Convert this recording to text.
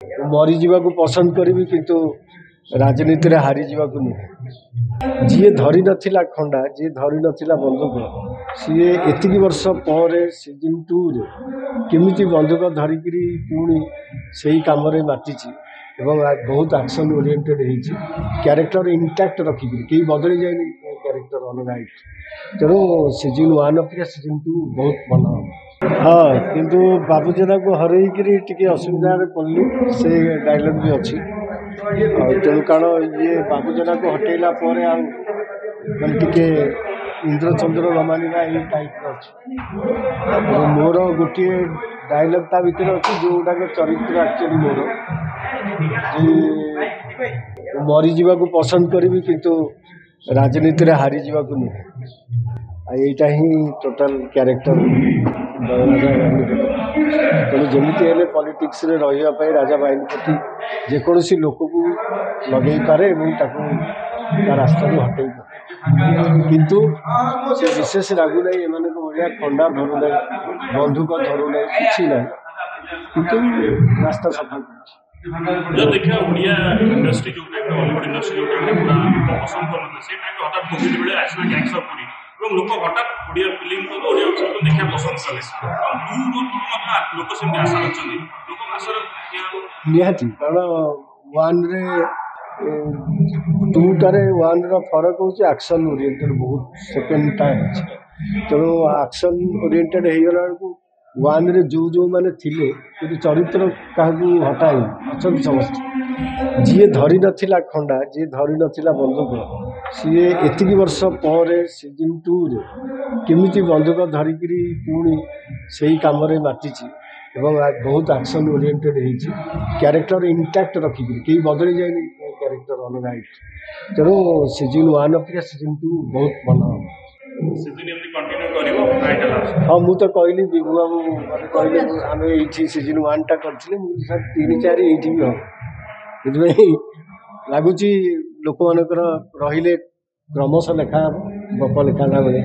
मरीजा को पसंद करी किंतु राजनीति रे हारी जीवा को नहीं। जी धरी नथिला खंडा जी धरी नथिला बंदूक सी एतिकी वर्ष पर सीजन 2 रे केमिति बंदूक धरिकी पुणी से कम मातिची एवं बहुत एक्शन ओरिएंटेड होती क्यारेक्टर इंटैक्ट रखिक कई बदली जाए क्यारेक्टर अलग तेणु सीजन 1 अपेक्षा सीजन 2 बहुत भल। हाँ किंतु बाबूजेना को हरईकरी टी असुविधा पड़ली से डायलॉग भी अच्छी तेणु कारण ये बाबूजेना को हटेला टे इंद्रचंद्र न मानवा ये टाइप अच्छे मोर गोटे डायलॉग ता भीतर अच्छी जो गुड़ाक चरित्र एक्चुअली मोर मरीजा को पसंद करी किंतु राजनीति रे हारी जीवा को नहीं। यहीटा ही टोटाल क्यारेक्टर तेणु जमीती हेले पॉलिटिक्स रे रही राजा बाहिनी जेकोसी लोक को लगे पारे रास्ता हटई पारे किंतु से विशेष रागुना एम भाया खंडा धरू ना बंधुक धरू ना कि ना किंतु रास्ता सफा जो देखिए ओडिया इंडस्ट्री जो टाइप बॉलीवुड इंडस्ट्री जो टाइप पूरा लोक पसंद करते से टाइप हठात कोविड बेले आसला गैंग्स ऑफ पुरी এবং লোক হঠাৎ ওড়িয়া ফিল্ম को ओडिया फिल्म देखा पसंद कले दूर लोक से आशा रखते लोक आशा निहाती कारण वन रे टूटारे वन फरक हूँ एक्शन ओरिएंटेड बहुत सेकेंड टाइम तेणु एक्शन ओरिएंटेड हो गला बेलू वन रे जो जो मैंने थिले चरित्र क्या हटाई अच्छा समस्त जी धरी नथिला खंडा जी धरी नथिला बंदूक सी एतिकी वर्ष पर सीजन 2 रे केमिति बंदूक धरिकी पुणी से कम मातिची एवं बहुत एक्शन ओरिएंटेड होती क्यारेक्टर इंटैक्ट रखिक कई बदली जाए क्यारेक्टर अलग तेणु सीजन 1 अपेक्षा सीजन 2 बहुत भल। हाँ मुझे कहली बिगु बाबू मत कहले आम ये सीजन 1 टा करें मुझे 3-4 ये भी हम ये लगुच लोक मान रे क्रमश लेखा गप लेखा बेले।